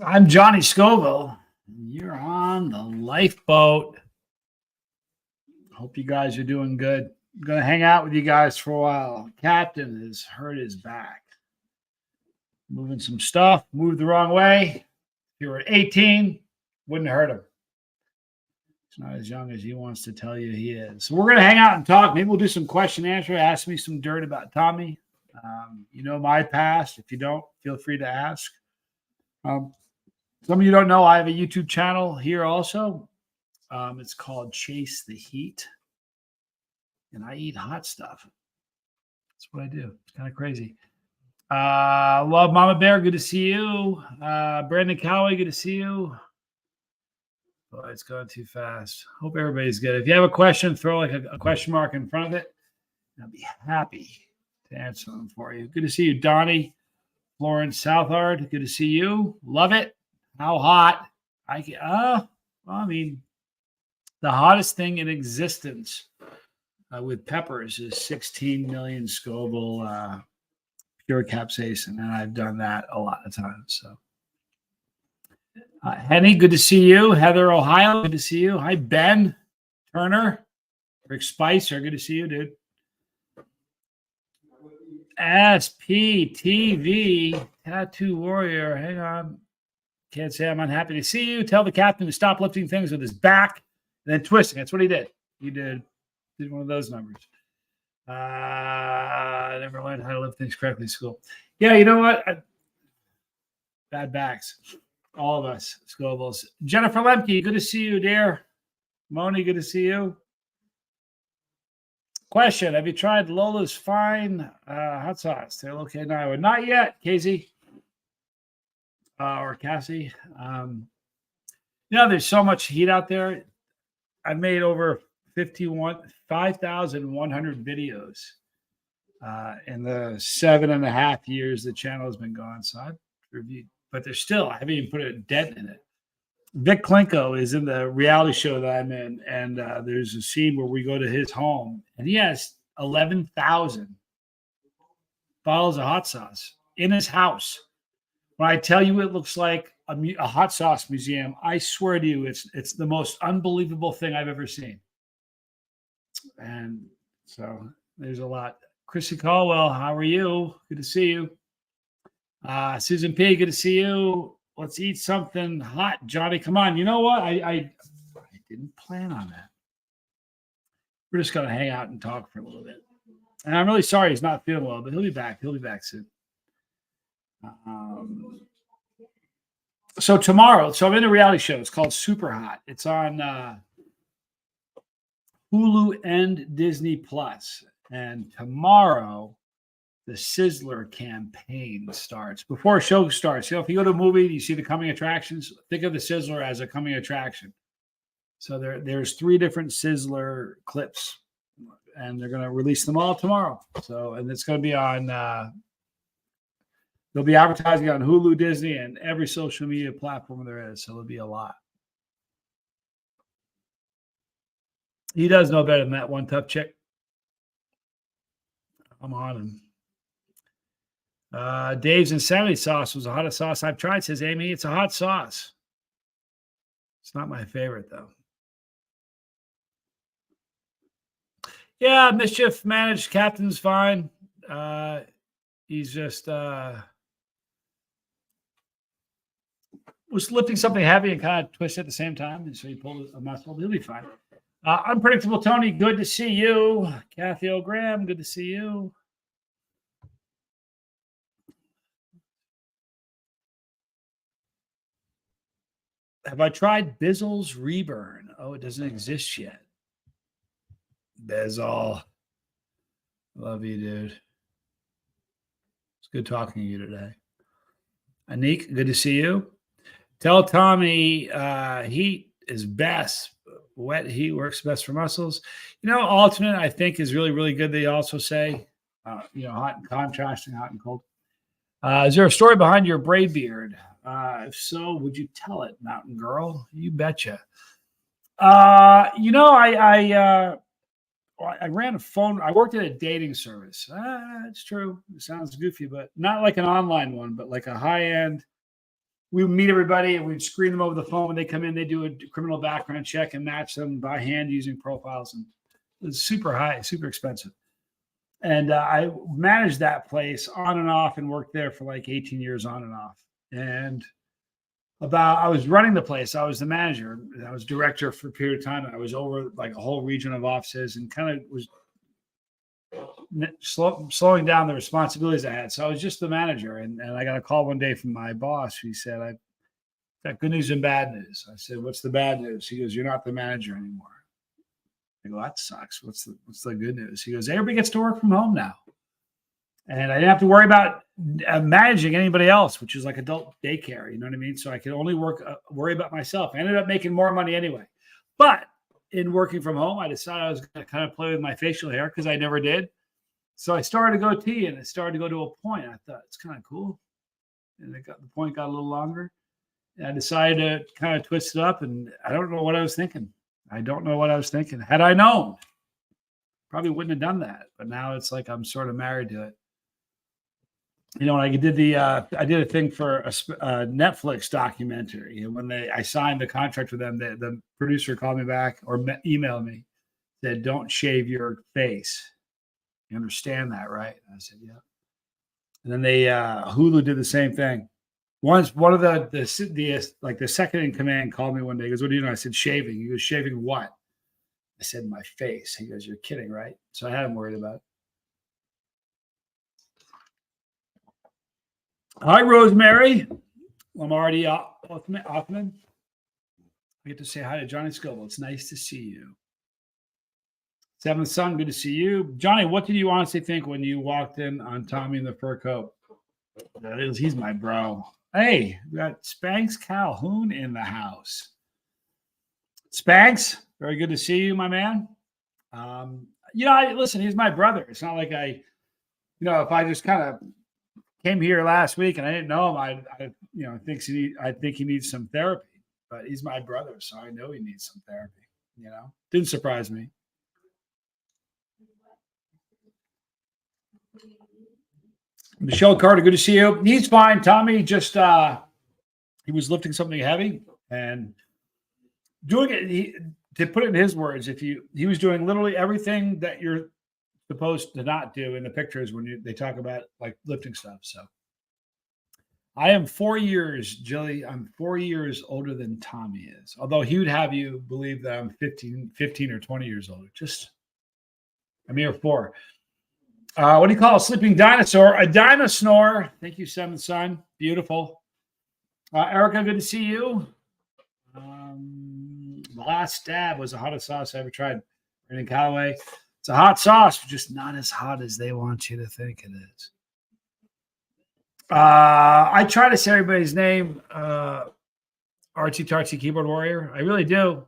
I'm Johnny Scoville. You're on the lifeboat. Hope you guys are doing good. I'm going to hang out with you guys for a while. Captain has hurt his back. Moving some stuff, moved the wrong way. If you were 18, wouldn't hurt him. He's not as young as he wants to tell you he is. So we're going to hang out and talk. Maybe we'll do some question and answer. Ask me some dirt about Tommy. You know my past. If you don't, feel free to ask. Some of you don't know, I have a YouTube channel here also. It's called Chase the Heat. And I eat hot stuff. That's what I do. It's kind of crazy. Love Mama Bear. Good to see you. Brandon Cowie. Good to see you. Boy, it's going too fast. Hope everybody's good. If you have a question, throw like a question mark in front of it. I'll be happy to answer them for you. Good to see you, Donnie. Florence Southard. Good to see you. Love it. How hot? The hottest thing in existence with peppers is 16 million Scoville pure capsaicin, and I've done that a lot of times. So, Henny, good to see you. Heather, Ohio, good to see you. Hi, Ben Turner. Rick Spicer, good to see you, dude. SPTV, Tattoo Warrior, hang on. Can't say I'm unhappy to see you. Tell the captain to stop lifting things with his back and then twisting. That's what he did. He did one of those numbers. I never learned how to lift things correctly in school. Yeah, you know what? Bad backs. All of us, Scovilles. Jennifer Lemke, good to see you, dear. Moni, good to see you. Question: have you tried Lola's Fine hot sauce? They're located in Iowa. Not yet, Casey. Or Cassie. There's so much heat out there. I've made over 5,100 videos in the 7.5 years the channel has been gone. So I've reviewed, but I haven't even put a dent in it. Vic Klinko is in the reality show that I'm in, and there's a scene where we go to his home, and he has 11,000 bottles of hot sauce in his house. When I tell you it looks like a hot sauce museum, I swear to you, it's the most unbelievable thing I've ever seen. And so there's a lot. Chrissy Caldwell, how are you? Good to see you. Susan P, good to see you. Let's eat something hot, Johnny. Come on. You know what? I didn't plan on that. We're just going to hang out and talk for a little bit. And I'm really sorry he's not feeling well, but he'll be back. He'll be back soon. So tomorrow, I'm in a reality show. It's called Super Hot. It's on Hulu and Disney Plus. And tomorrow, the Sizzler campaign starts. Before a show starts, if you go to a movie, you see the coming attractions, think of the Sizzler as a coming attraction. So there's 3 different Sizzler clips, and they're going to release them all tomorrow. So, and it's going to be on, they'll be advertising on Hulu, Disney, and every social media platform there is. So it'll be a lot. He does know better than that one tough chick. I'm on him. Dave's Insanity Sauce was the hottest sauce I've tried, says Amy. It's a hot sauce. It's not my favorite, though. Yeah, Mischief managed. Captain's fine. He's just was lifting something heavy and kind of twisted at the same time. And so he pulled a muscle. He'll be fine. Unpredictable Tony, good to see you. Kathy O'Graham, good to see you. Have I tried Bizzle's Reburn? Oh, it doesn't exist yet. Bizzle. Love you, dude. It's good talking to you today. Anik, good to see you. Tell Tommy heat is best. Wet heat works best for muscles. Alternate, I think, is really, really good. They also say, hot and contrasting, hot and cold. Is there a story behind your braid beard? If so, would you tell it, Mountain Girl? You betcha. I ran a phone. I worked at a dating service. It's true. It sounds goofy, but not like an online one, but like a high-end we would meet everybody and we'd screen them over the phone. When they come in, they do a criminal background check and match them by hand using profiles. And it was super high, super expensive. And I managed that place on and off and worked there for like 18 years on and off. And I was running the place. I was the manager. I was director for a period of time. I was over like a whole region of offices and kind of was slowing down the responsibilities I had. So I was just the manager. And I got a call one day from my boss. He said, I've got good news and bad news. I said, what's the bad news? He goes, you're not the manager anymore. I go, that sucks. What's the good news? He goes, everybody gets to work from home now. And I didn't have to worry about managing anybody else, which is like adult daycare. You know what I mean? So I could only worry about myself. I ended up making more money anyway. But in working from home, I decided I was going to kind of play with my facial hair because I never did. So I started a goatee and it started to go to a point. I thought it's kind of cool. And the point got a little longer. And I decided to kind of twist it up. And I don't know what I was thinking. Had I known, probably wouldn't have done that. But now it's like I'm sort of married to it. You know, I did I did a thing for a Netflix documentary, and when I signed the contract with them, the producer called me back or emailed me, said, "Don't shave your face. You understand that, right?" I said, "Yeah." And then Hulu did the same thing. Once one of the second in command called me one day. He goes, "What are you doing?" I said, "Shaving." He goes, "Shaving what?" I said, "My face." He goes, "You're kidding, right?" So I had him worried about it. Hi, Rosemary. Lamarty Offman. I get to say hi to Johnny Scoble. It's nice to see you. Seventh Son, good to see you. Johnny, what did you honestly think when you walked in on Tommy in the fur coat? He's my bro. Hey, we got Spanx Calhoun in the house. Spanx, very good to see you, my man. Listen, he's my brother. It's not like if I just kind of came here last week and I didn't know him, I think he needs some therapy. But he's my brother, so I know he needs some therapy. Didn't surprise me. Michelle Carter, good to see you. He's fine. Tommy just he was lifting something heavy and doing it. To put it in his words, he was doing literally everything that you're supposed to not do in the pictures when they talk about like lifting stuff. So I am 4 years, Jilly. I'm 4 years older than Tommy is. Although he would have you believe that I'm 15 or 20 years older. Just a mere 4. What do you call a sleeping dinosaur? A dinosaur. Thank you, Seventh Son. Beautiful. Erica, good to see you. The last stab was the hottest sauce I ever tried. Brandon Callaway. It's a hot sauce, but just not as hot as they want you to think it is. I try to say everybody's name, Archie Tartsy Keyboard Warrior. I really do.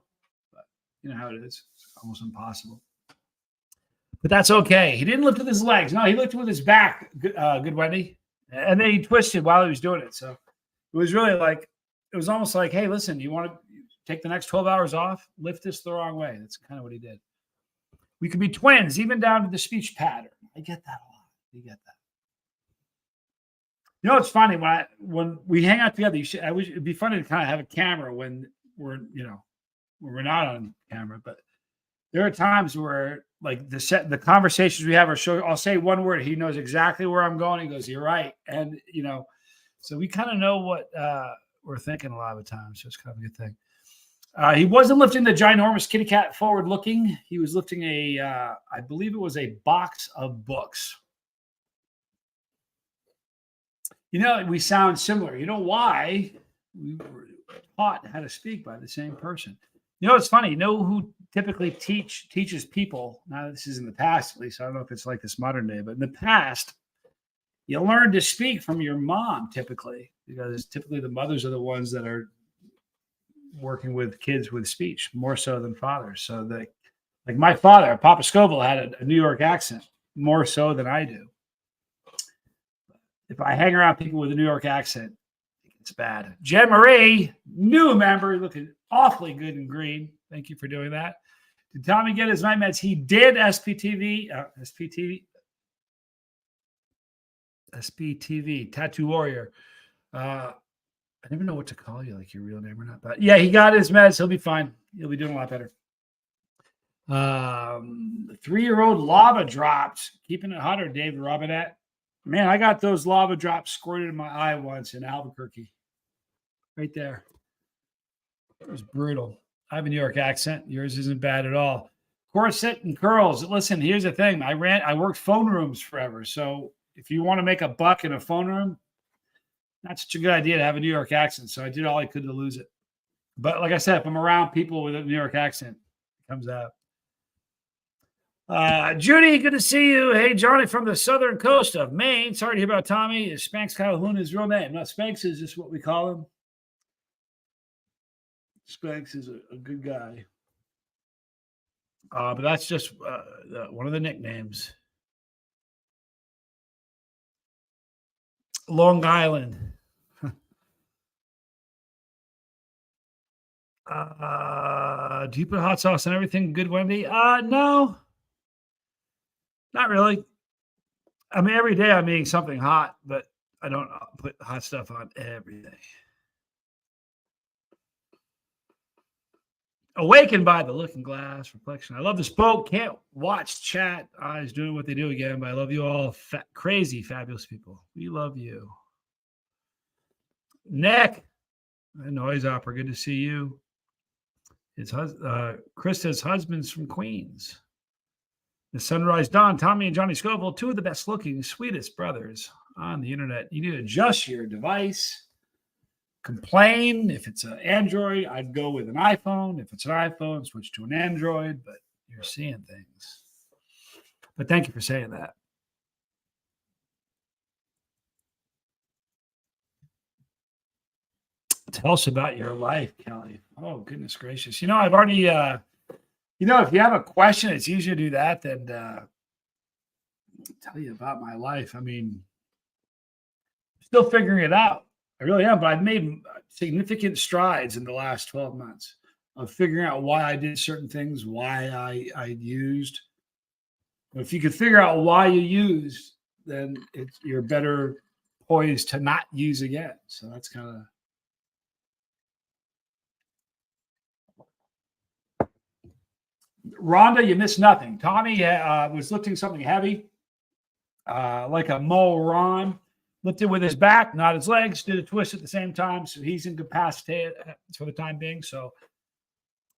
But you know how it is. It's almost impossible. But that's okay. He didn't lift with his legs. No, he lifted with his back. Good Wendy. And then he twisted while he was doing it. So it was really it was almost like, hey, listen, you want to take the next 12 hours off? Lift this the wrong way. That's kind of what he did. We could be twins, even down to the speech pattern. I get that a lot. You get that. You know, it's funny when we hang out together. It'd be funny to kind of have a camera when we're not on camera. But there are times where like the conversations we have I'll say one word. He knows exactly where I'm going. He goes, "You're right," and so we kind of know what we're thinking a lot of the time. So it's kind of a good thing. He wasn't lifting the ginormous kitty cat forward looking. He was lifting I believe it was a box of books. We sound similar. You know why? We were taught how to speak by the same person. It's funny. You know who typically teaches people? Now, this is in the past, at least. I don't know if it's like this modern day, but in the past, you learn to speak from your mom typically, because typically the mothers are the ones that are working with kids with speech more so than fathers. So like my father, Papa Scoville, had a New York accent more so than I do. If I hang around people with a New York accent, it's bad. Jen Marie, new member, looking awfully good in green. Thank you for doing that. Did Tommy get his night meds? He did. SPTV, Tattoo Warrior. I never know what to call you, like your real name or not. But yeah, he got his meds. He'll be fine. He'll be doing a lot better. 3-year-old lava drops. Keeping it hotter, David Robinette. Man, I got those lava drops squirted in my eye once in Albuquerque. Right there. It was brutal. I have a New York accent. Yours isn't bad at all. Corset and curls. Listen, here's the thing. I worked phone rooms forever. So if you want to make a buck in a phone room, not such a good idea to have a New York accent. So I did all I could to lose it. But like I said, if I'm around people with a New York accent, it comes out. Judy, good to see you. Hey, Johnny from the southern coast of Maine. Sorry to hear about Tommy. Is Spanx Calhoun his real name? No, Spanx is just what we call him. Spanx is a good guy. But that's just one of the nicknames. Long Island. Do you put hot sauce on everything? Good, Wendy? No. Not really. I mean, every day I'm eating something hot, but I don't put hot stuff on everything. Awakened by the looking glass reflection. I love this boat. Can't watch chat. Eyes doing what they do again, but I love you all. Crazy, fabulous people. We love you. Nick, noise opera. Good to see you. Krista's husband's from Queens. The Sunrise Dawn, Tommy and Johnny Scoville, two of the best looking, sweetest brothers on the internet. You need to adjust your device. Complain. If it's an Android, I'd go with an iPhone. If it's an iPhone, switch to an Android, but you're seeing things. But thank you for saying that. Tell us about your life, Kelly. Oh, goodness gracious. I've already, if you have a question, it's easier to do that than tell you about my life. I mean, still figuring it out. I really am, but I've made significant strides in the last 12 months of figuring out why I did certain things, why I used. If you could figure out why you used, then you're better poised to not use again. So that's kind of. Rhonda, you missed nothing. Tommy was lifting something heavy, like a Mo Ron. Lifted with his back, not his legs, did a twist at the same time. So he's incapacitated for the time being. So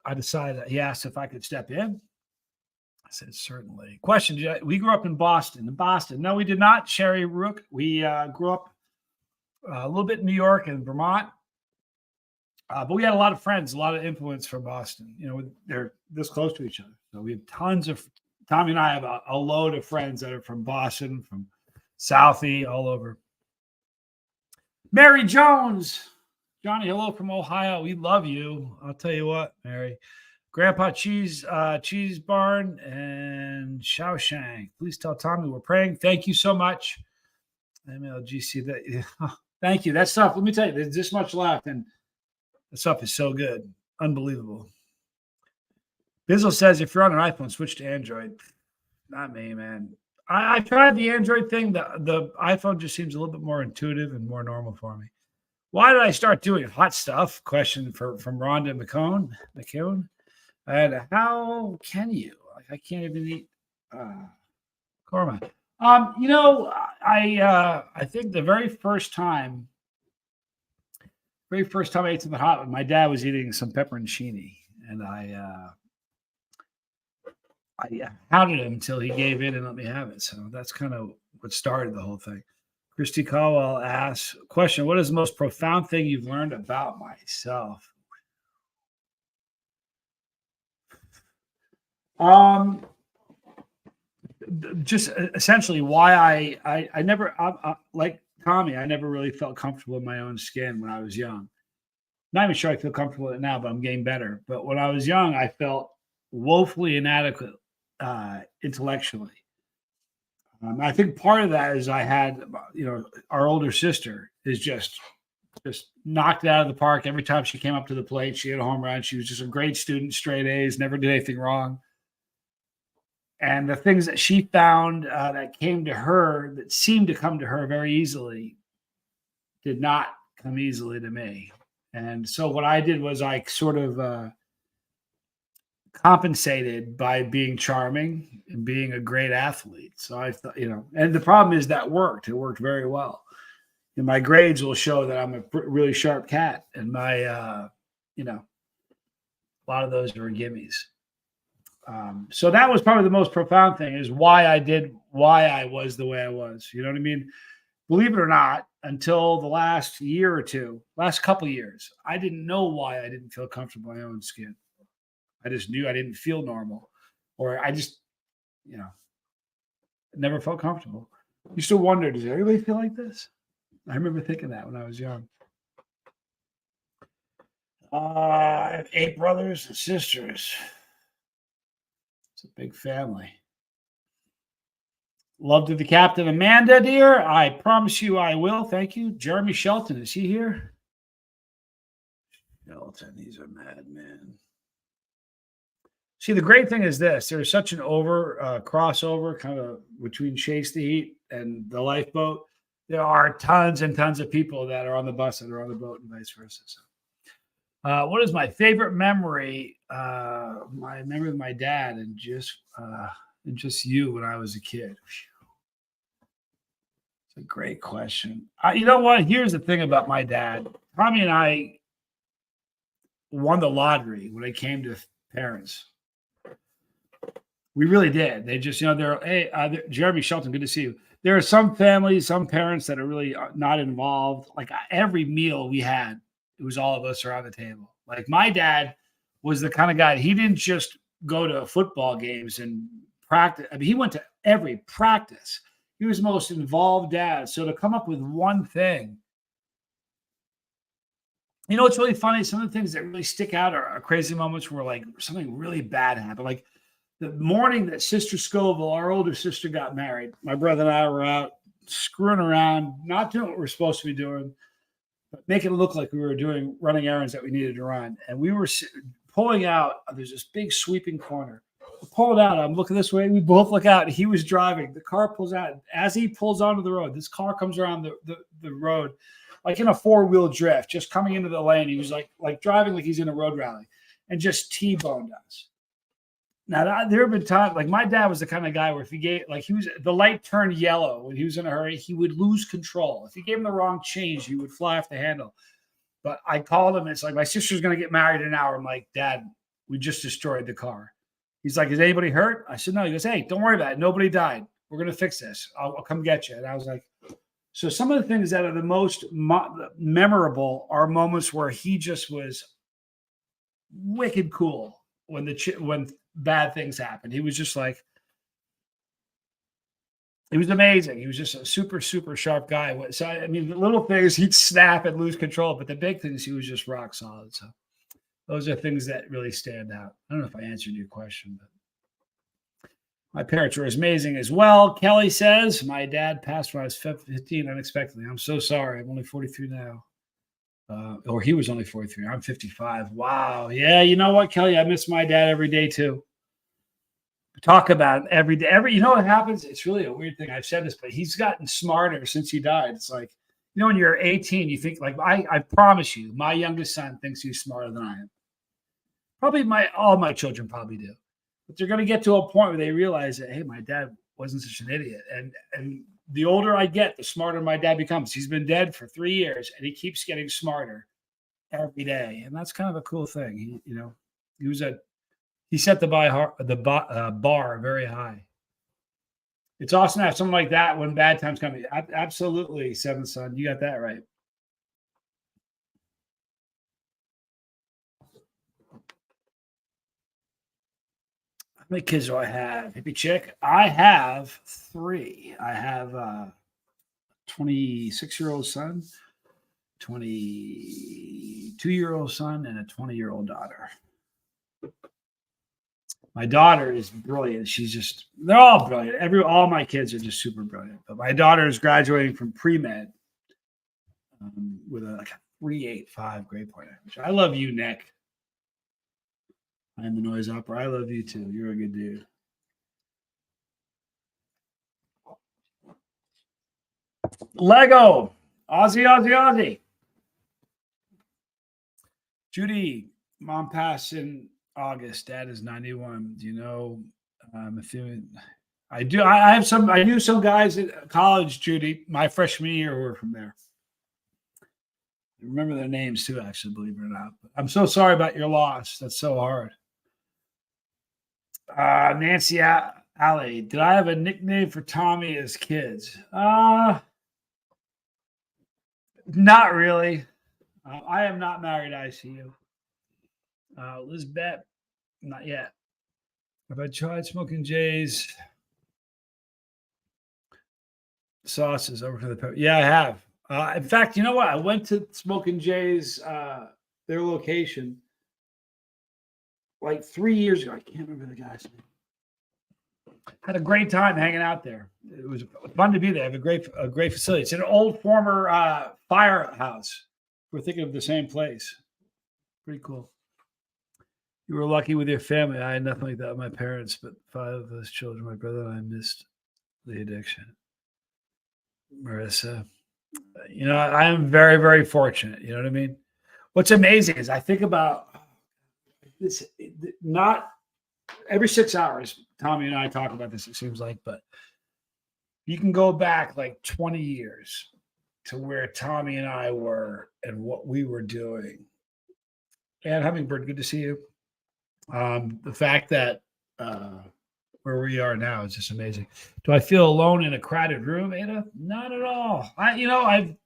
I decided, he asked if I could step in. I said, certainly. Question, we grew up in Boston. No, we did not, Sherry Rook. We grew up a little bit in New York and Vermont. But we had a lot of friends, a lot of influence from Boston. They're this close to each other. So we have tons of, Tommy and I have a load of friends that are from Boston, from Southie, all over. Mary Jones. Johnny, hello from Ohio. We love you. I'll tell you what, Mary. Grandpa Cheese Barn and Shawshank. Please tell Tommy we're praying. Thank you so much. MLGC. Thank you. That stuff, let me tell you, there's this much left, and the stuff is so good. Unbelievable. Bizzle says if you're on an iPhone, switch to Android. Not me, man. I tried the Android thing. The iPhone just seems a little bit more intuitive and more normal for me. Why did I start doing hot stuff? Question from Rhonda McCone. And how can you? I can't even eat korma. I think the very first time I ate something hot, my dad was eating some pepperoncini, and I hounded him until he gave in and let me have it. So that's kind of what started the whole thing. Christy Caldwell asks, question, what is the most profound thing you've learned about myself? Just essentially why I never, like Tommy, I never really felt comfortable in my own skin when I was young. Not even sure I feel comfortable in it now, but I'm getting better. But when I was young, I felt woefully inadequate intellectually. I think part of that is I had, our older sister is just knocked it out of the park. Every time she came up to the plate, she had a home run. She was just a great student, straight A's, never did anything wrong. And the things that she found that came to her, that seemed to come to her very easily, did not come easily to me. And so what I did was I sort of compensated by being charming and being a great athlete. So I thought, and the problem is that worked. It worked very well. And my grades will show that I'm a really sharp cat, and a lot of those are gimmies. So that was probably the most profound thing, is why I was the way I was. You know what I mean? Believe it or not, until the last couple years, I didn't know why I didn't feel comfortable in my own skin. I just knew I didn't feel normal, or I just, never felt comfortable. You still wonder, does everybody feel like this? I remember thinking that when I was young. I have 8 brothers and sisters. It's a big family. Love to the captain, Amanda, dear. I promise you I will. Thank you. Jeremy Shelton, is he here? Shelton, he's a madman. See, the great thing is this. There's such an crossover kind of between Chase the Heat and the lifeboat. There are tons and tons of people that are on the bus that are on the boat and vice versa. So, what is my favorite memory? My memory with my dad and just you when I was a kid. It's a great question. You know what? Here's the thing about my dad. Tommy and I won the lottery when it came to parents. We really did. They just, Jeremy Shelton, good to see you. There are some families, some parents that are really not involved. Like every meal we had, it was all of us around the table. Like my dad was the kind of guy, he didn't just go to football games and practice. I mean, he went to every practice. He was the most involved dad. So to come up with one thing, it's really funny. Some of the things that really stick out are crazy moments where like something really bad happened. Like the morning that Sister Scoville, our older sister, got married, my brother and I were out screwing around, not doing what we're supposed to be doing, but making it look like we were running errands that we needed to run. And we were pulling out. There's this big sweeping corner. We pulled out. I'm looking this way. We both look out. He was driving. The car pulls out. As he pulls onto the road, this car comes around the road, like in a 4-wheel drift, just coming into the lane. He was like driving like he's in a road rally, and just T-boned us. Now, there have been times, like my dad was the kind of guy where if the light turned yellow when he was in a hurry, he would lose control. If you gave him the wrong change, he would fly off the handle. But I called him, and it's like, my sister's going to get married in an hour. I'm like, Dad, we just destroyed the car. He's like, is anybody hurt? I said, no. He goes, hey, don't worry about it. Nobody died. We're going to fix this. I'll come get you. And I was like, so some of the things that are the most memorable are moments where he just was wicked cool when bad things happened. He was just like, he was amazing. He was just a super, super sharp guy. So, I mean, the little things, he'd snap and lose control, but the big things, he was just rock solid. So those are things that really stand out. I don't know if I answered your question, but my parents were amazing as well. Kelly says, my dad passed when I was 15 unexpectedly. I'm so sorry. I'm only 43 now. Or he was only 43. I'm 55. Wow. Yeah, you know what, Kelly? I miss my dad every day too. Talk about it every day. You know what happens? It's really a weird thing. I've said this, but he's gotten smarter since he died. It's like, when you're 18, you think like, I promise you, my youngest son thinks he's smarter than I am. Probably all my children probably do. But they're going to get to a point where they realize that, hey, my dad wasn't such an idiot. And the older I get, the smarter my dad becomes. He's been dead for 3 years, and he keeps getting smarter every day. And that's kind of a cool thing. He set the bar very high. It's awesome to have something like that when bad times come. Absolutely, Seventh Son. You got that right. How many kids do I have? Hippie chick. I have 3. I have a 26-year-old son, 22-year-old son, and a 20-year-old daughter. My daughter is brilliant. They're all brilliant. All my kids are just super brilliant. But my daughter is graduating from pre-med with a 3.85 grade point average. I love you, Nick. I am the noise opera. I love you too. You're a good dude. Lego. Aussie. Judy, mom passed in August. Dad is 91. Do you know if you, I do. I have some. I knew some guys at college, Judy, my freshman year, who were from there. I remember their names too, actually, believe it or not. But I'm so sorry about your loss. That's so hard. Nancy Alley, did I have a nickname for Tommy as kids? Not really. I am not married, ICU. Lizbeth, not yet. Have I tried smoking Jay's sauces over to the pepper? Yeah, I have. In fact, you know what? I went to Smoking Jay's, their location, like 3 years ago. I can't remember the guy's name. Had a great time hanging out there. It was fun to be there. I have a great facility. It's an old former firehouse. We're thinking of the same place. Pretty cool. You were lucky with your family. I had nothing like that with my parents, but 5 of us children, my brother and I, missed the addiction. Marissa, I am very, very fortunate. You know what I mean? What's amazing is I think about this, not every 6 hours, Tommy and I talk about this, it seems like, but you can go back like 20 years to where Tommy and I were and what we were doing. And Hummingbird, good to see you. The fact that where we are now is just amazing. Do I feel alone in a crowded room, Ada? Not at all. I've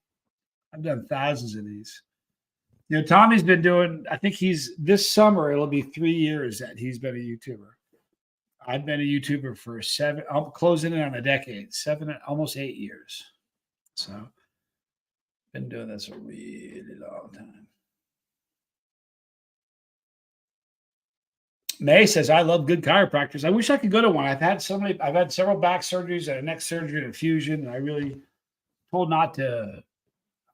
done thousands of these. Tommy's been doing, I think this summer, it'll be 3 years that he's been a YouTuber. I've been a YouTuber for 7, I'm closing in on a decade, 7, almost 8 years. So, been doing this a really long time. May says, I love good chiropractors. I wish I could go to one. I've had several back surgeries and a neck surgery and a fusion. And I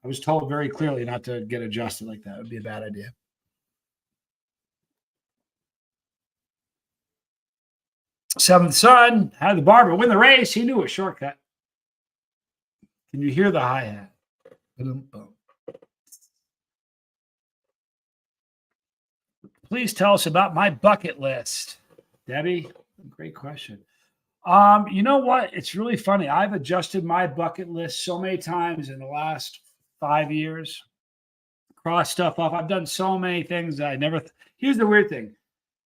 was told very clearly not to get adjusted like that. It would be a bad idea. Seventh son had the barber win the race. He knew a shortcut. Can you hear the hi-hat? Please tell us about my bucket list. Debbie, great question. You know what? It's really funny. I've adjusted my bucket list so many times in the last 5 years. Cross stuff off. I've done so many things that I never. Here's the weird thing.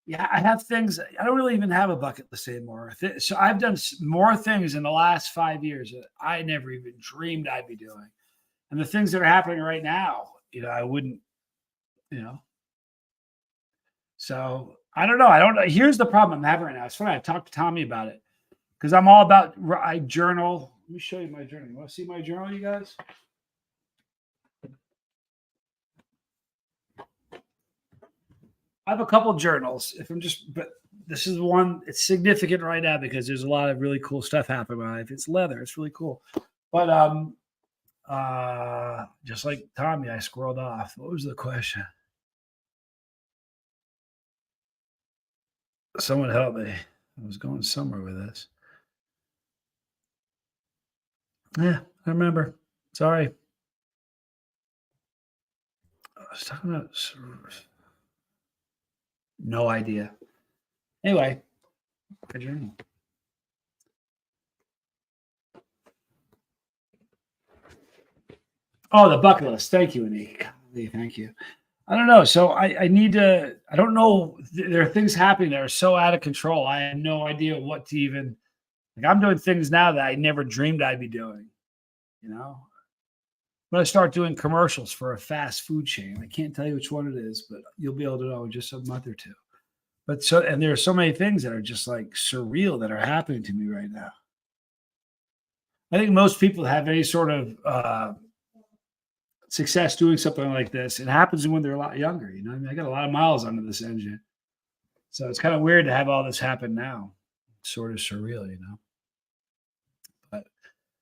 Yeah, I have things. I don't really even have a bucket list anymore. So I've done more things in the last 5 years that I never even dreamed I'd be doing. And the things that are happening right now, I wouldn't, So I don't know. Here's the problem I'm having right now. It's funny. I talked to Tommy about it because I'm all about, I journal. Let me show you my journal. You want to see my journal, you guys? I have a couple journals. But this is one. It's significant right now because there's a lot of really cool stuff happening in my life. It's leather. It's really cool. But just like Tommy, I squirreled off. What was the question? Someone help me. I was going somewhere with this. Yeah, I remember. Sorry. I was talking about. No idea. Anyway, good journal. Oh, the bucket list. Thank you, Anik. Thank you. I don't know. So I need to, I don't know. There are things happening that are so out of control. I have no idea what to even, I'm doing things now that I never dreamed I'd be doing. I'm going to start doing commercials for a fast food chain. I can't tell you which one it is, but you'll be able to know in just a month or two. And there are so many things that are just like surreal that are happening to me right now. I think most people have any sort of success doing something like this. It happens when they're a lot younger. I got a lot of miles under this engine. So it's kind of weird to have all this happen now. It's sort of surreal, But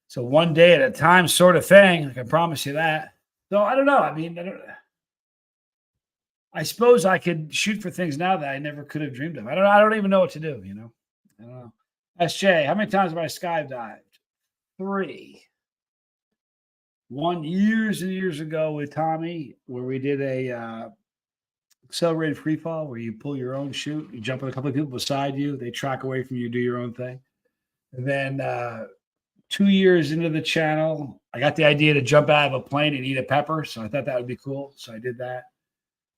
so one day at a time sort of thing. I can promise you that. So I don't know. I suppose I could shoot for things now that I never could have dreamed of. I don't even know what to do, I don't know. SJ, how many times have I skydived? 3. One years and years ago with Tommy, where we did accelerated free fall, where you pull your own chute, you jump with a couple of people beside you, they track away from you, do your own thing. And then 2 years into the channel, I got the idea to jump out of a plane and eat a pepper. So I thought that would be cool. So I did that.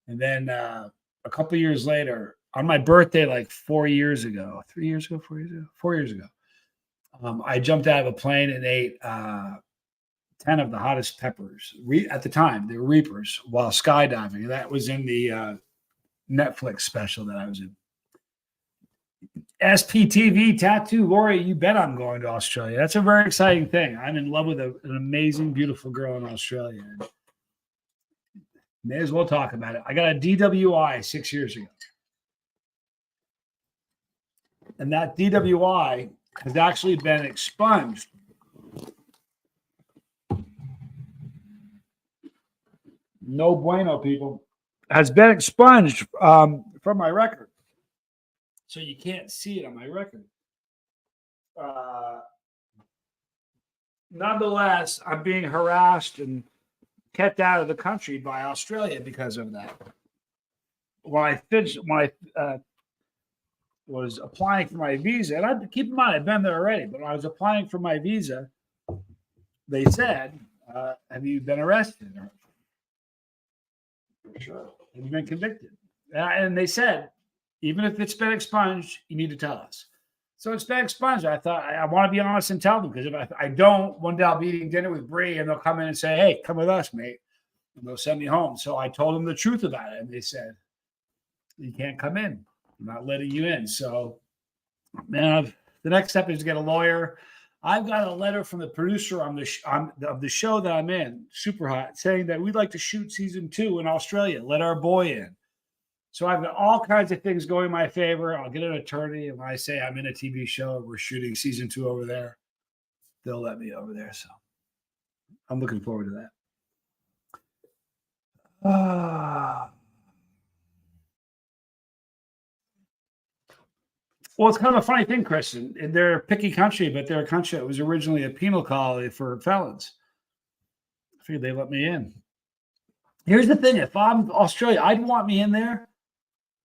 And then a couple of years later, on my birthday, like 4 years ago, 3 years ago, 4 years ago, 4 years ago, I jumped out of a plane and ate 10 of the hottest peppers. At the time, they were Reapers while skydiving. That was in the Netflix special that I was in. SPTV tattoo, Lori, you bet I'm going to Australia. That's a very exciting thing. I'm in love with an amazing, beautiful girl in Australia. May as well talk about it. I got a DWI 6 years ago. And that DWI has actually been expunged. No bueno, people. Has been expunged from my record. So you can't see it on my record. Nonetheless, I'm being harassed and kept out of the country by Australia because of that. When I was applying for my visa, and I keep in mind I've been there already, but when I was applying for my visa, they said, "Have you been arrested? Sure. Have you been convicted?" And they said, even if it's been expunged, you need to tell us. So it's been expunged. I thought I want to be honest and tell them, because if I don't, one day I'll be eating dinner with Bree and they'll come in and say, "Hey, come with us, mate." And they'll send me home. So I told them the truth about it. And they said, "You can't come in. I'm not letting you in." So, man, the next step is to get a lawyer. I've got a letter from the producer of the show that I'm in, Super Hot, saying that we'd like to shoot season 2 in Australia. Let our boy in. So I've got all kinds of things going in my favor. I'll get an attorney. And when I say I'm in a TV show, we're shooting season 2 over there, they'll let me over there. So I'm looking forward to that. Well, it's kind of a funny thing, Kristen. They're a picky country, but they're a country that was originally a penal colony for felons. I figured they let me in. Here's the thing. If I'm Australia, I'd want me in there.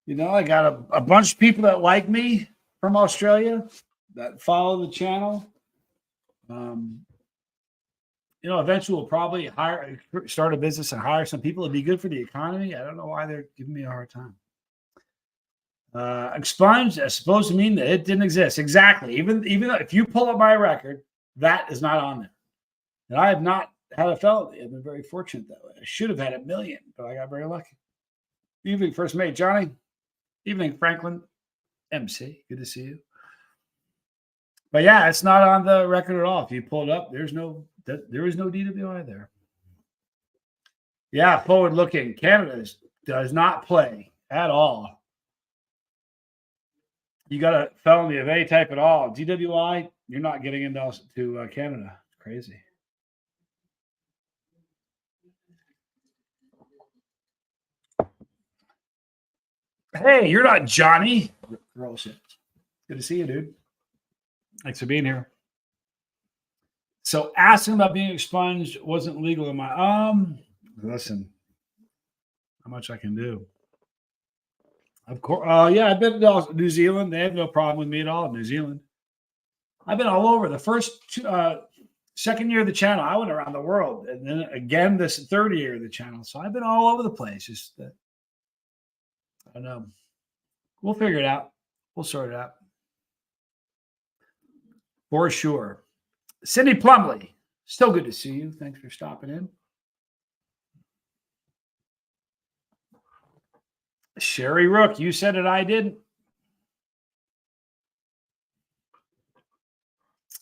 You know, I got a bunch of people that like me from Australia that follow the channel. Eventually we'll probably start a business and hire some people. It'd be good for the economy. I don't know why they're giving me a hard time. Expunged is supposed to mean that it didn't exist. Exactly. Even though if you pull up my record, that is not on there. And I have not had a felony. I've been very fortunate that way. I should have had 1 million, but I got very lucky. Evening, First Mate Johnny. Evening, Franklin. MC, good to see you. But yeah, it's not on the record at all. If you pull it up, there is no DWI there. Yeah, forward looking. Canada does not play at all. You got a felony of any type at all. DWI, you're not getting into Canada. It's crazy. Hey, you're not Johnny. Girl shit. Good to see you, dude. Thanks for being here. So asking about being expunged wasn't legal in my listen. How much I can do. Of course. Yeah, I've been to New Zealand. They have no problem with me at all in New Zealand. I've been all over. The first second year of the channel, I went around the world. And then again, this third year of the channel. So I've been all over the place. Just I don't know. We'll figure it out. We'll sort it out. For sure. Cindy Plumley, still good to see you. Thanks for stopping in. Sherry Rook, you said it, I didn't.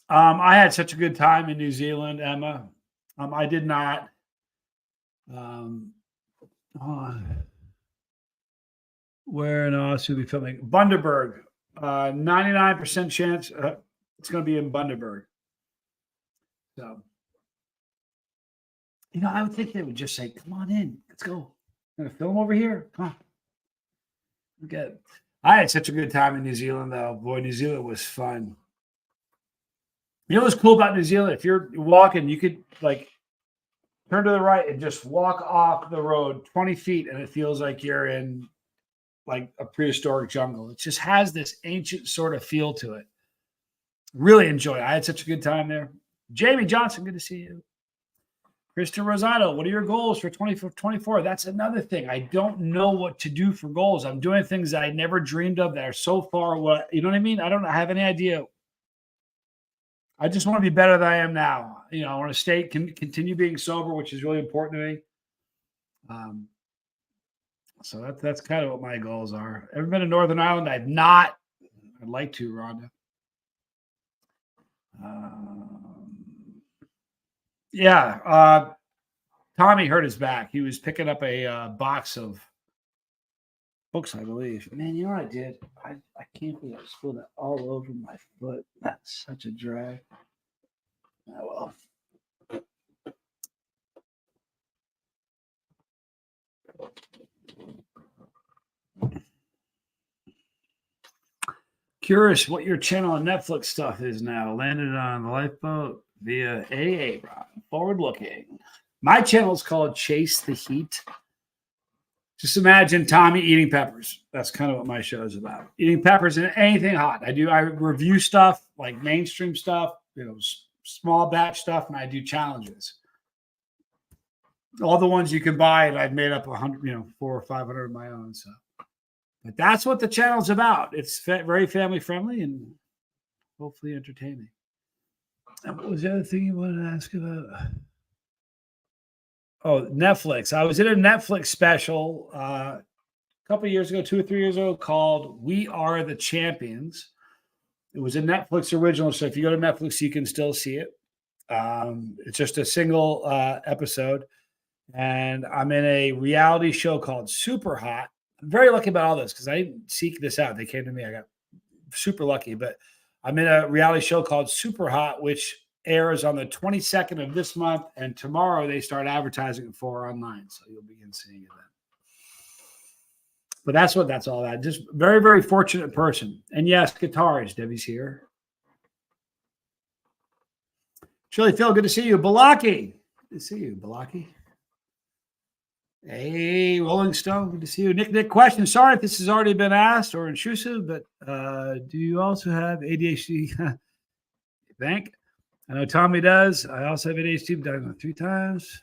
I had such a good time in New Zealand, Emma. I did not. Where in Oz will be filming? Bundaberg. 99% chance it's going to be in Bundaberg. So, I would think they would just say, "Come on in, let's go. I'm going to film over here. Come on." Okay. I had such a good time in New Zealand, though. Boy, New Zealand was fun. You know what's cool about New Zealand? If you're walking, you could turn to the right and just walk off the road 20 feet, and it feels like you're in like a prehistoric jungle. It just has this ancient sort of feel to it. Really enjoy it. I had such a good time there. Jamie Johnson, good to see you. Krista Rosado, what are your goals for 2024? That's another thing. I don't know what to do for goals. I'm doing things that I never dreamed of that are so far away. You know what I mean? I don't have any idea. I just want to be better than I am now. You know, I want to continue being sober, which is really important to me. So that's kind of what my goals are. Ever been to Northern Ireland? I've not. I'd like to, Rhonda. Tommy hurt his back. He was picking up a box of books, I believe. Man, you know what I did? I can't believe I spilled it all over my foot. That's such a drag. Oh, well. Curious what your channel on Netflix stuff is now. Landed on the lifeboat via AA, forward looking. My channel is called Chase the Heat. Just imagine Tommy eating peppers. That's kind of what my show is about. Eating peppers and anything hot. I review stuff like mainstream stuff, small batch stuff, and I do challenges. All the ones you can buy, and I've made up 100, 400 or 500 of my own. So, but that's what the channel's about. It's very family friendly and hopefully entertaining. And what was the other thing you wanted to ask about? Oh, Netflix. I was in a Netflix special a couple of years ago, 2 or 3 years ago, called We Are the Champions. It was a Netflix original, so if you go to Netflix, you can still see it. It's just a single episode. And I'm in a reality show called Super Hot. I'm very lucky about all this because I didn't seek this out. They came to me. I got super lucky. But I'm in a reality show called Super Hot, which airs on the 22nd of this month. And tomorrow they start advertising it for online. So you'll begin seeing it then. But that's all that. Just very, very fortunate person. And yes, guitars. Debbie's here. Chili Phil, good to see you. Balaki. Good to see you, Balaki. Hey, Rolling Stone, good to see you. Nick, question. Sorry if this has already been asked or intrusive, but do you also have ADHD? You think? I know Tommy does. I also have ADHD. I've done it 3 times.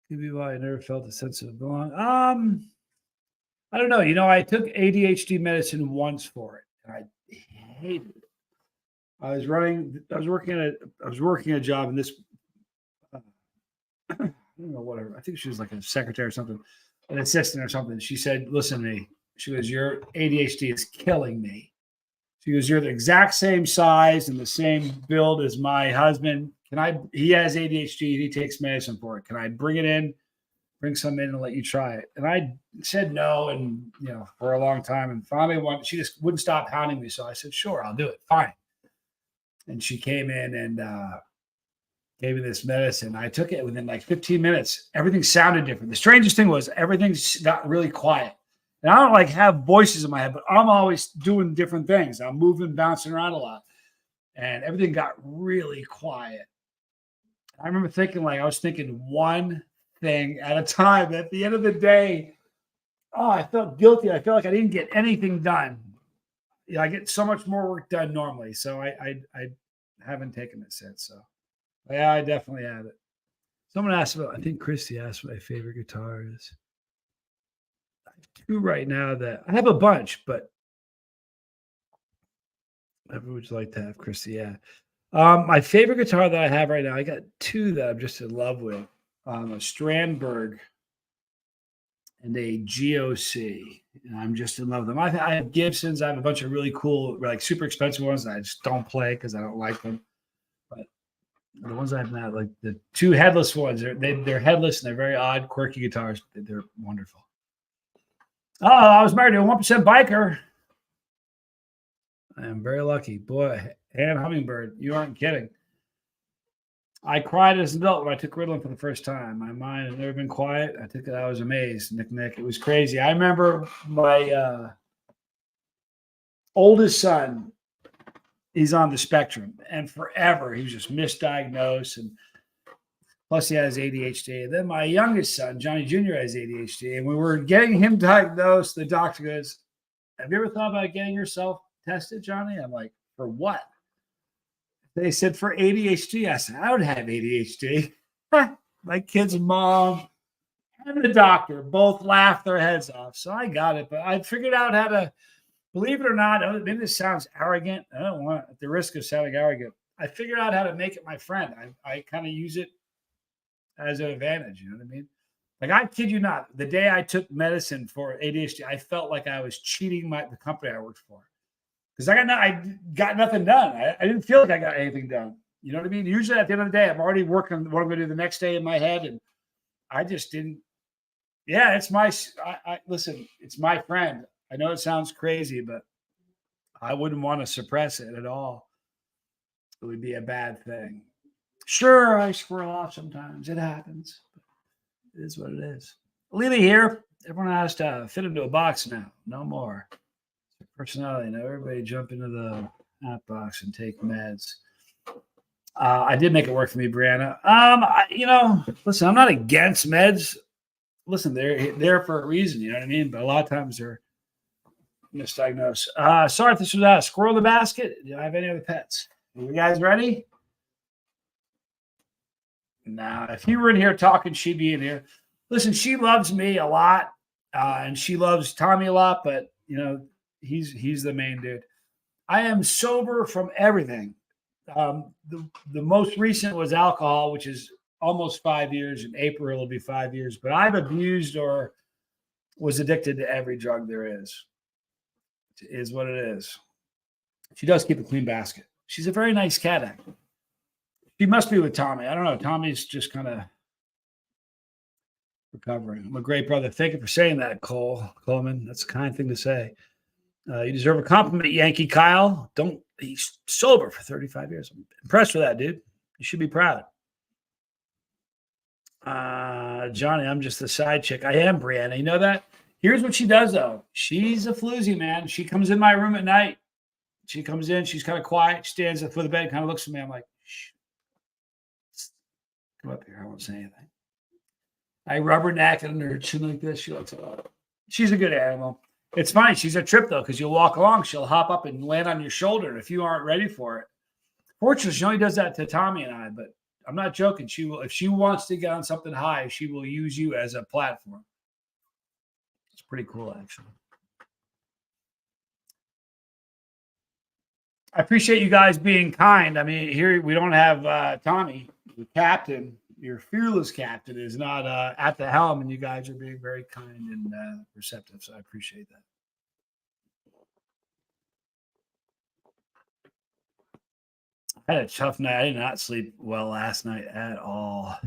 Could be why I never felt a sense of belonging. I don't know. I took ADHD medicine once for it, and I hated it. I was working a job in this. I don't know, whatever. I think she was like a secretary or something, an assistant or something. She said, "Listen to me." She goes, "Your ADHD is killing me." She goes, "You're the exact same size and the same build as my husband. He has ADHD and he takes medicine for it. Can I bring some in and let you try it?" And I said no, and for a long time. And finally she just wouldn't stop hounding me. So I said, "Sure, I'll do it. Fine." And she came in and gave me this medicine. I took it within like 15 minutes. Everything sounded different. The strangest thing was everything got really quiet. And I don't have voices in my head, but I'm always doing different things. I'm moving, bouncing around a lot. And everything got really quiet. I remember I was thinking one thing at a time. At the end of the day, I felt guilty. I felt like I didn't get anything done. I get so much more work done normally. So I haven't taken it since. So yeah, I definitely have it. Someone asked I think Christy asked what my favorite guitar is. I have 2 right now that I have a bunch, but whatever would you like to have, Christy? Yeah. My favorite guitar that I have right now, I got 2 that I'm just in love with. A Strandberg and a GOC. And I'm just in love with them. I have Gibsons. I have a bunch of really cool, super expensive ones that I just don't play because I don't like them. But the ones I've had, like the 2 headless ones, they're headless and they're very odd, quirky guitars. They're wonderful. Oh, I was married to a 1% biker. I am very lucky. Boy, and Hummingbird, you aren't kidding. I cried as an adult when I took Ritalin for the first time. My mind had never been quiet. I took it. I was amazed. Nick. It was crazy. I remember my oldest son, he's on the spectrum. And forever, he was just misdiagnosed and Plus, he has ADHD. And then my youngest son, Johnny Jr., has ADHD. And we were getting him diagnosed. The doctor goes, have you ever thought about getting yourself tested, Johnny? I'm like, for what? They said for ADHD. I said, I don't have ADHD. My kid's mom and the doctor both laughed their heads off. So I got it. But I figured out how to, believe it or not, maybe this sounds arrogant. I don't want, at the risk of sounding arrogant, I figured out how to make it my friend. I kind of use it as an advantage. You know what I mean? Like, I kid you not, the day I took medicine for ADHD, I felt like I was cheating the company I worked for. Because I got nothing done. I didn't feel like I got anything done. You know what I mean? Usually at the end of the day, I'm already working on what I'm going to do the next day in my head. And I just didn't. Yeah, it's listen, it's my friend. I know it sounds crazy, but I wouldn't want to suppress it at all. It would be a bad thing. Sure, I squirrel off sometimes. It happens. It is what it is. Lily here. Everyone has to fit into a box now. No more. Personality. Now everybody jump into the app box and take meds. I did make it work for me, Brianna. Listen, I'm not against meds. Listen, they're there for a reason. You know what I mean? But a lot of times they're misdiagnosed. Sorry if this was out. Squirrel in the basket. Do I have any other pets? Are you guys ready? Nah, if you were in here talking, she'd be in here. Listen, she loves me a lot, and she loves Tommy a lot, but, he's the main dude. I am sober from everything. The most recent was alcohol, which is almost 5 years. In April, it'll be 5 years. But I've abused or was addicted to every drug there is. It is what it is. She does keep a clean basket. She's a very nice cat, actually. She must be with Tommy. I don't know. Tommy's just kind of recovering. I'm a great brother. Thank you for saying that, Coleman. That's a kind thing to say. You deserve a compliment, Yankee Kyle. He's sober for 35 years. I'm impressed with that, dude. You should be proud. Johnny, I'm just the side chick. I am, Brianna. You know that? Here's what she does, though. She's a floozy, man. She comes in my room at night. She comes in. She's kind of quiet. She stands at the foot of the bed, kind of looks at me. I'm like, shh. Come up here. I won't say anything. I rub her neck and her chin like this. She looks up. She's a good animal. It's fine. She's a trip, though, because you'll walk along. She'll hop up and land on your shoulder if you aren't ready for it. Fortunately, she only does that to Tommy and I, but I'm not joking. She will, if she wants to get on something high, she will use you as a platform. It's pretty cool, actually. I appreciate you guys being kind. I mean, here we don't have Tommy, the captain. Your fearless captain is not at the helm, and you guys are being very kind and receptive. So I appreciate that. I had a tough night. I did not sleep well last night at all.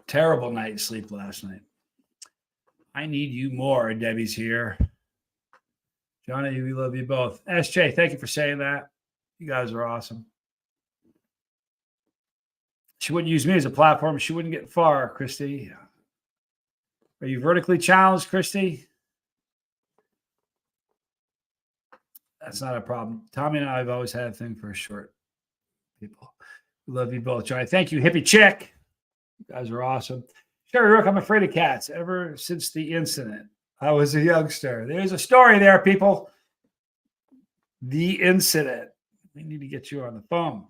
Terrible night's sleep last night. I need you more. Debbie's here. Johnny, we love you both. SJ, thank you for saying that. You guys are awesome. She wouldn't use me as a platform. She wouldn't get far, Christy. Are you vertically challenged, Christy? That's not a problem. Tommy and I have always had a thing for short people. We love you both, Johnny. Thank you, hippie chick. You guys are awesome. Sherry Rook, I'm afraid of cats. Ever since the incident, I was a youngster. There's a story there, people. The incident. We need to get you on the phone.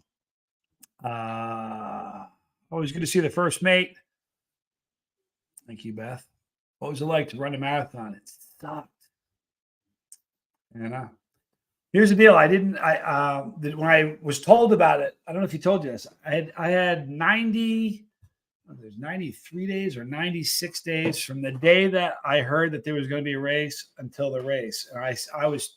Always good to see the first mate. Thank you, Beth. What was it like to run a marathon? It sucked. Here's the deal. When I was told about it, I don't know if he told you this. I had 93 days or 96 days from the day that I heard that there was going to be a race until the race. And I was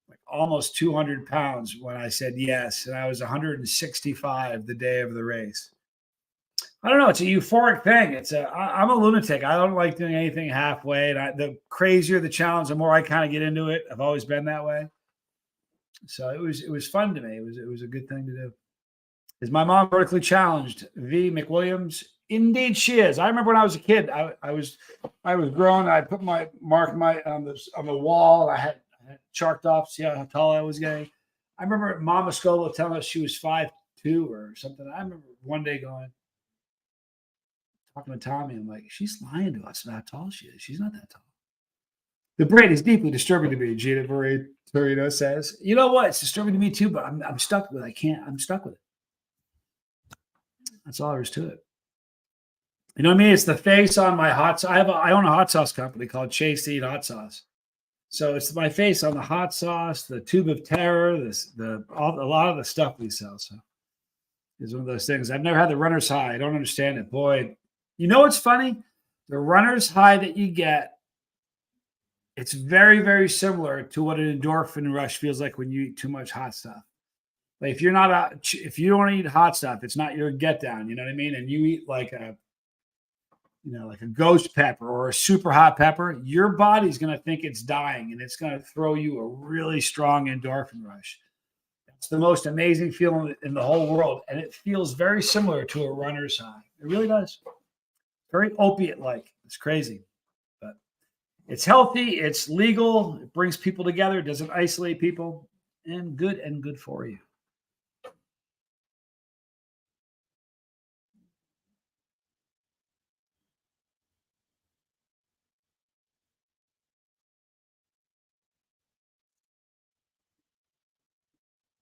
like almost 200 pounds when I said yes. And I was 165 the day of the race. I don't know. It's a euphoric thing. I'm a lunatic. I don't like doing anything halfway. And the crazier the challenge, the more I kind of get into it. I've always been that way. So it was fun to me. It was a good thing to do. Is my mom vertically challenged? V. McWilliams. Indeed, she is. I remember when I was a kid. I was growing. I put my mark on the wall. And I had chalked off. See how tall I was getting. I remember Mama Scola telling us she was 5'2", 2 or something. I remember one day talking to Tommy. I'm like, she's lying to us about how tall she is. She's not that tall. The braid is deeply disturbing to me, Gina Torino says. You know what? It's disturbing to me too, but I'm stuck with it. I'm stuck with it. That's all there is to it. You know what I mean? It's the face on my hot sauce. I own a hot sauce company called Chase to Eat Hot Sauce. So it's my face on the hot sauce, the tube of terror, a lot of the stuff we sell. So it's one of those things. I've never had the runner's high. I don't understand it. Boy, you know what's funny? The runner's high that you get, it's very, very similar to what an endorphin rush feels like when you eat too much hot stuff. Like if you don't eat hot stuff, it's not your get down. You know what I mean? And you eat like a ghost pepper or a super hot pepper, your body's going to think it's dying and it's going to throw you a really strong endorphin rush. It's the most amazing feeling in the whole world. And it feels very similar to a runner's high. It really does. Very opiate-like. It's crazy. But it's healthy. It's legal. It brings people together. It doesn't isolate people. And good for you.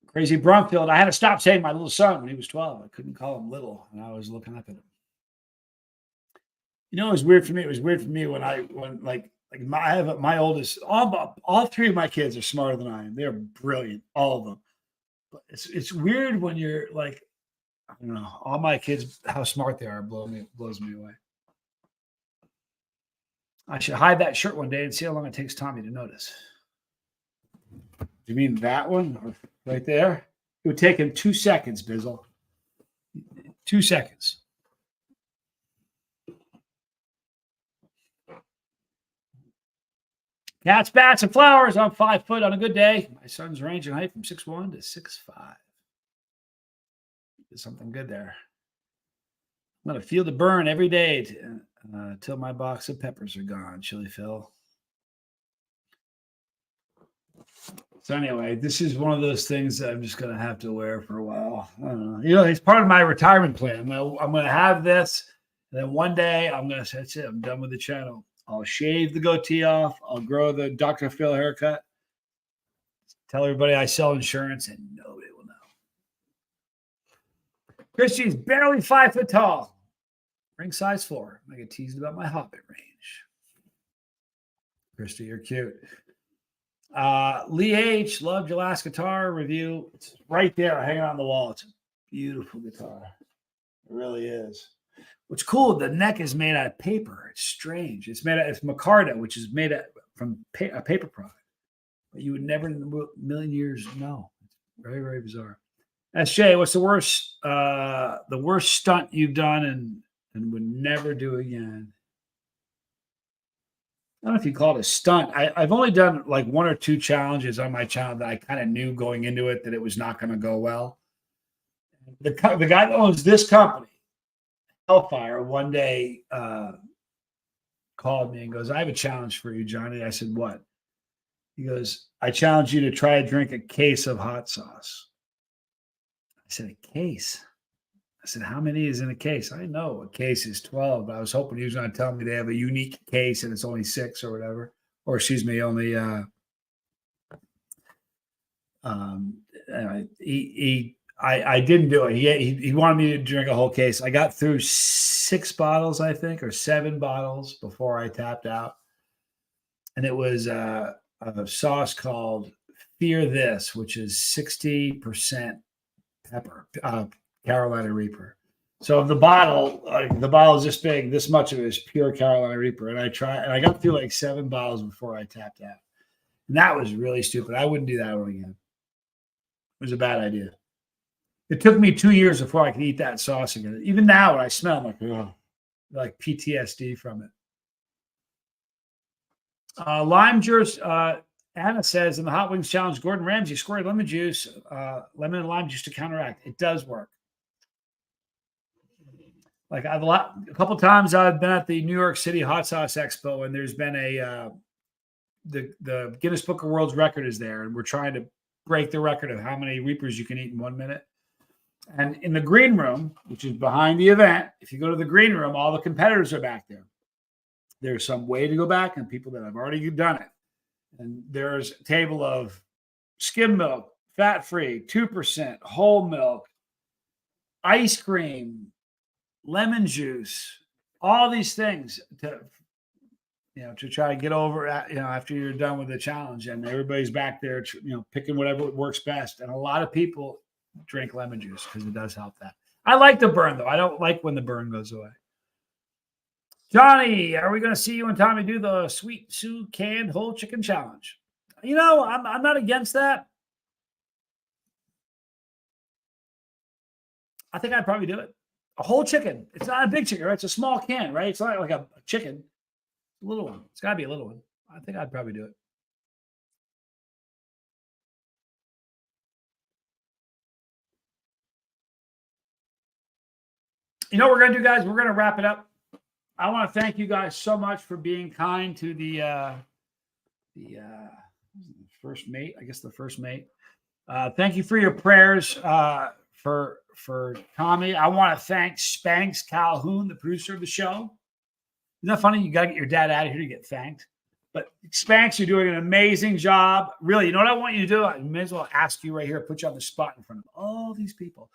Crazy Brumfield. I had to stop saying my little son when he was 12. I couldn't call him little, and I was looking up at him. You know, it was weird for me. It was weird for me when I have my oldest. All 3 of my kids are smarter than I am. They're brilliant, all of them. But it's weird when you're like, I don't know, all my kids, how smart they are, blows me away. I should hide that shirt one day and see how long it takes Tommy to notice. Do you mean that one? Right there? It would take him 2 seconds, Bizzle. 2 seconds. Cats, bats, and flowers. I'm 5 foot on a good day. My son's range in height from 6'1" to 6'5". There's something good there. I'm going to feel the burn every day till my box of peppers are gone, Chili Phil. So anyway, this is one of those things that I'm just going to have to wear for a while. I don't know. You know, it's part of my retirement plan. I'm going to have this. And then one day I'm going to say, that's it. I'm done with the channel. I'll shave the goatee off. I'll grow the Dr. Phil haircut. Tell everybody I sell insurance and nobody will know. Christy's barely 5 foot tall. Ring size 4. I get teased about my hobbit range. Christy, you're cute. Lee H, loved your last guitar review. It's right there hanging on the wall. It's a beautiful guitar. It really is. What's cool, the neck is made out of paper. It's strange. It's micarta, which is made from a paper product. But you would never in a million years know. It's very, very bizarre. SJ, what's the worst stunt you've done and would never do again? I don't know if you call it a stunt. I've only done like 1 or 2 challenges on my channel that I kind of knew going into it that it was not going to go well. The guy that owns this company, Hellfire, one day called me and goes, I have a challenge for you, Johnny. I said, what? He goes, I challenge you to try to drink a case of hot sauce. I said, a case? I said, how many is in a case? I know a case is 12, but I was hoping he was going to tell me they have a unique case and it's only 6 or whatever. Or excuse me, only I didn't do it. He wanted me to drink a whole case. I got through 6 bottles, I think, or 7 bottles before I tapped out. And it was a sauce called Fear This, which is 60% pepper. Carolina Reaper. So the bottle is this big. This much of it is pure Carolina Reaper. And I got through like 7 bottles before I tapped out. And that was really stupid. I wouldn't do that one again. It was a bad idea. It took me 2 years before I could eat that sauce again. Even now, when I smell, I'm like, oh, like PTSD from it. Lime juice. Anna says in the Hot Wings Challenge, Gordon Ramsay squared lemon juice, lemon and lime juice to counteract. It does work. Like a couple times I've been at the New York City Hot Sauce Expo, and there's been the Guinness Book of World Record is there, and we're trying to break the record of how many Reapers you can eat in 1 minute. And in the green room, which is behind the event, if you go to the green room, all the competitors are back there. There's some way to go back and people that have already done it. And there's a table of skim milk, fat-free, 2%, whole milk, ice cream, lemon juice, all these things to try to get over after you're done with the challenge. And everybody's back there, picking whatever works best. And a lot of people drink lemon juice because it does help that. I like the burn, though. I don't like when the burn goes away. Johnny, are we going to see you and Tommy do the Sweet Sue canned whole chicken challenge? I'm not against that. I think I'd probably do it. A whole chicken. It's not a big chicken, right? It's a small can, right? It's not like a chicken. A little one. It's got to be a little one. I think I'd probably do it. You know what we're going to do, guys? We're going to wrap it up. I want to thank you guys so much for being kind to the first mate. I guess the first mate. Thank you for your prayers for Tommy. I want to thank Spanx Calhoun, the producer of the show. Isn't that funny? You got to get your dad out of here to get thanked. But Spanx, you're doing an amazing job. Really, you know what I want you to do? I may as well ask you right here, put you on the spot in front of all these people.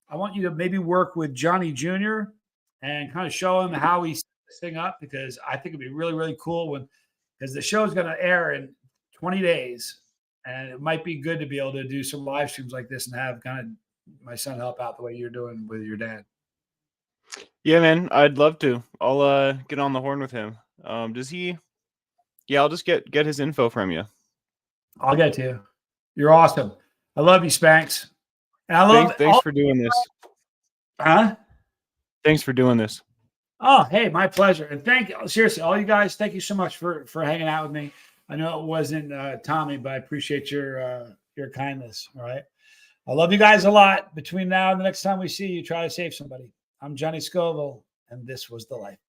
I want you to maybe work with Johnny Jr. and kind of show him how he set this thing up, because I think it'd be really, really cool because the show's going to air in 20 days. And it might be good to be able to do some live streams like this and have kind of my son help out the way you're doing with your dad. Yeah, man, I'd love to. I'll get on the horn with him. Does he? Yeah, I'll just get his info from you. I'll get to you. You're awesome. I love you, Spanx. And I love thanks for doing this. Huh? Thanks for doing this. Oh, hey, my pleasure. And seriously, all you guys, thank you so much for hanging out with me. I know it wasn't Tommy, but I appreciate your kindness. All right. I love you guys a lot. Between now and the next time we see you, try to save somebody. I'm Johnny Scoville, and this was The Life